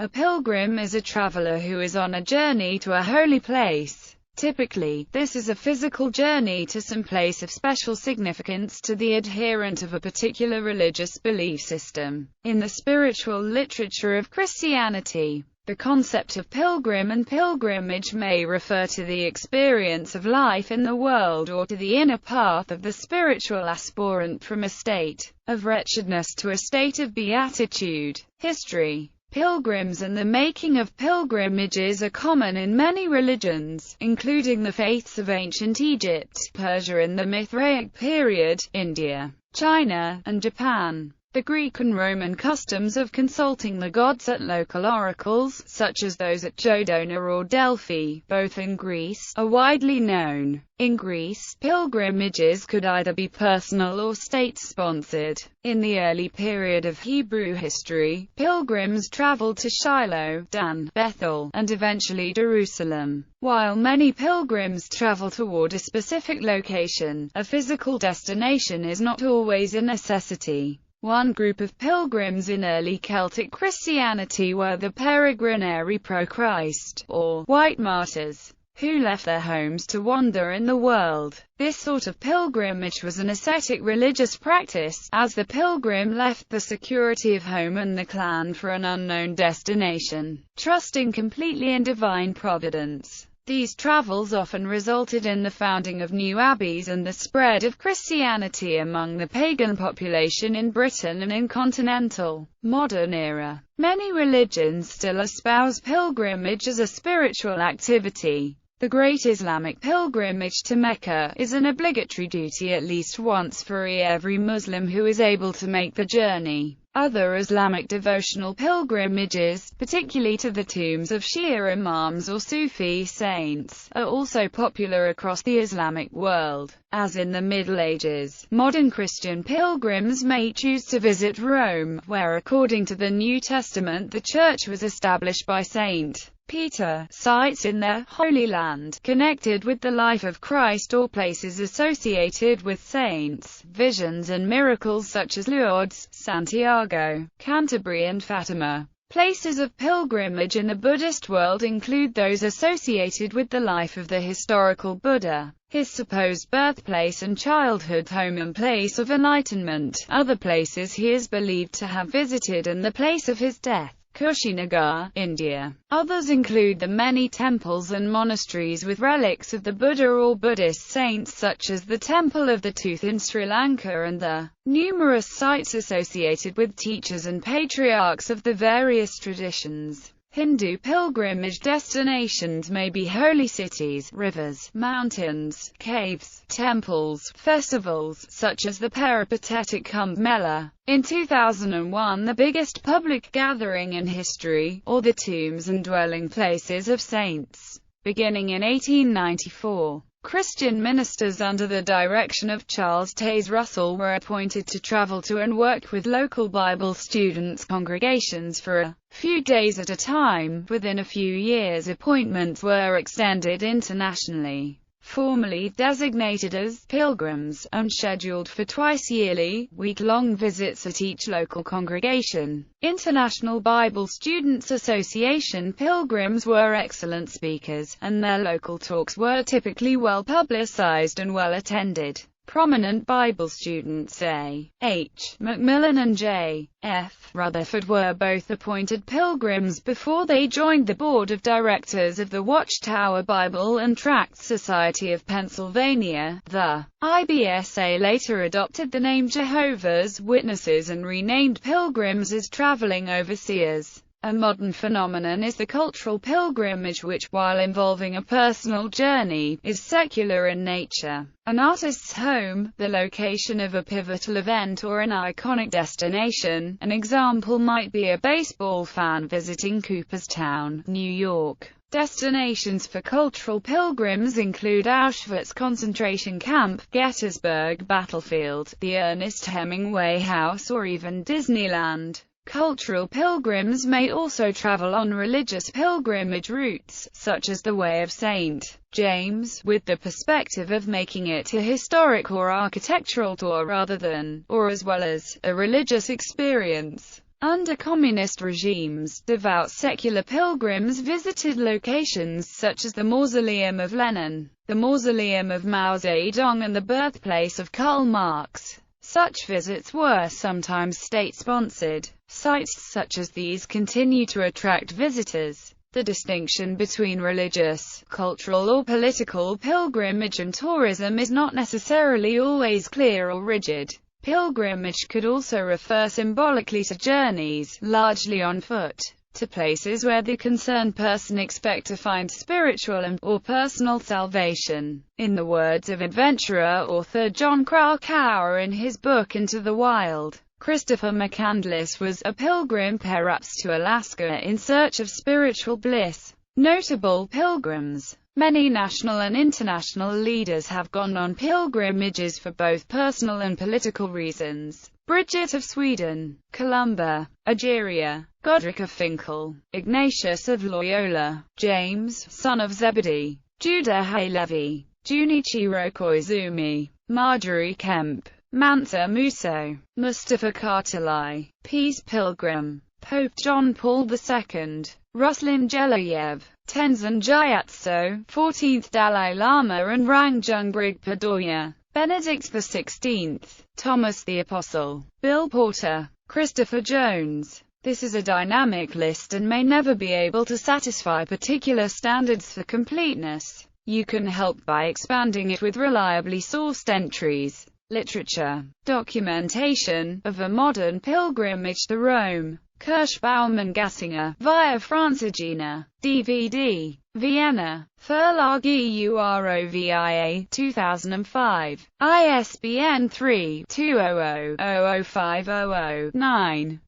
A pilgrim is a traveler who is on a journey to a holy place. Typically, this is a physical journey to some place of special significance to the adherent of a particular religious belief system. In the spiritual literature of Christianity, the concept of pilgrim and pilgrimage may refer to the experience of life in the world or to the inner path of the spiritual aspirant from a state of wretchedness to a state of beatitude. History. Pilgrims and the making of pilgrimages are common in many religions, including the faiths of ancient Egypt, Persia in the Mithraic period, India, China, and Japan. The Greek and Roman customs of consulting the gods at local oracles, such as those at Dodona or Delphi, both in Greece, are widely known. In Greece, pilgrimages could either be personal or state-sponsored. In the early period of Hebrew history, pilgrims traveled to Shiloh, Dan, Bethel, and eventually Jerusalem. While many pilgrims travel toward a specific location, a physical destination is not always a necessity. One group of pilgrims in early Celtic Christianity were the Peregrinari pro Christ, or white martyrs, who left their homes to wander in the world. This sort of pilgrimage was an ascetic religious practice, as the pilgrim left the security of home and the clan for an unknown destination, trusting completely in divine providence. These travels often resulted in the founding of new abbeys and the spread of Christianity among the pagan population in Britain and in continental, modern era. Many religions still espouse pilgrimage as a spiritual activity. The Great Islamic pilgrimage to Mecca is an obligatory duty at least once for every Muslim who is able to make the journey. Other Islamic devotional pilgrimages, particularly to the tombs of Shia imams or Sufi saints, are also popular across the Islamic world. As in the Middle Ages, modern Christian pilgrims may choose to visit Rome, where according to the New Testament the Church was established by St. Peter. Sites in the Holy Land, connected with the life of Christ, or places associated with saints, visions and miracles such as Lourdes, Santiago, Canterbury and Fatima. Places of pilgrimage in the Buddhist world include those associated with the life of the historical Buddha, his supposed birthplace and childhood home and place of enlightenment, other places he is believed to have visited, and the place of his death. Kushinagar, India. Others include the many temples and monasteries with relics of the Buddha or Buddhist saints, such as the Temple of the Tooth in Sri Lanka, and the numerous sites associated with teachers and patriarchs of the various traditions. Hindu pilgrimage destinations may be holy cities, rivers, mountains, caves, temples, festivals, such as the peripatetic Kumbh Mela, in 2001 the biggest public gathering in history, or the tombs and dwelling places of saints. Beginning in 1894, Christian ministers under the direction of Charles Taze Russell were appointed to travel to and work with local Bible students' congregations for a few days at a time. Within a few years, appointments were extended internationally. Formerly designated as pilgrims, and scheduled for twice-yearly, week-long visits at each local congregation. International Bible Students Association pilgrims were excellent speakers, and their local talks were typically well publicized and well attended. Prominent Bible students A. H. Macmillan and J. F. Rutherford were both appointed pilgrims before they joined the board of directors of the Watchtower Bible and Tract Society of Pennsylvania. The IBSA later adopted the name Jehovah's Witnesses and renamed pilgrims as traveling overseers. A modern phenomenon is the cultural pilgrimage, which, while involving a personal journey, is secular in nature. An artist's home, the location of a pivotal event or an iconic destination. An example might be a baseball fan visiting Cooperstown, New York. Destinations for cultural pilgrims include Auschwitz concentration camp, Gettysburg battlefield, the Ernest Hemingway House, or even Disneyland. Cultural pilgrims may also travel on religious pilgrimage routes, such as the Way of St. James, with the perspective of making it a historic or architectural tour rather than, or as well as, a religious experience. Under communist regimes, devout secular pilgrims visited locations such as the Mausoleum of Lenin, the Mausoleum of Mao Zedong and the birthplace of Karl Marx. Such visits were sometimes state-sponsored. Sites such as these continue to attract visitors. The distinction between religious, cultural or political pilgrimage and tourism is not necessarily always clear or rigid. Pilgrimage could also refer symbolically to journeys, largely on foot, to places where the concerned person expects to find spiritual or personal salvation. In the words of adventurer author John Krakauer in his book Into the Wild, Christopher McCandless was a pilgrim perhaps to Alaska in search of spiritual bliss. Notable pilgrims. Many national and international leaders have gone on pilgrimages for both personal and political reasons. Bridget of Sweden, Columba, Egeria, Godric of Finkel, Ignatius of Loyola, James, son of Zebedee, Judah Halevi, Junichiro Koizumi, Marjorie Kemp, Mansa Muso, Mustafa Kartalai, Peace Pilgrim, Pope John Paul II, Ruslan Gelayev, Tenzin Gyatso, 14th Dalai Lama and Rangjung Rigpa Dorje, Benedict XVI, Thomas the Apostle, Bill Porter, Christopher Jones. This is a dynamic list and may never be able to satisfy particular standards for completeness. You can help by expanding it with reliably sourced entries. Literature. Documentation of a modern pilgrimage to Rome. Kirschbaum and Gassinger, via Francigena. DVD. Vienna. Verlag EUROVIA, 2005. ISBN 3-200-00500-9.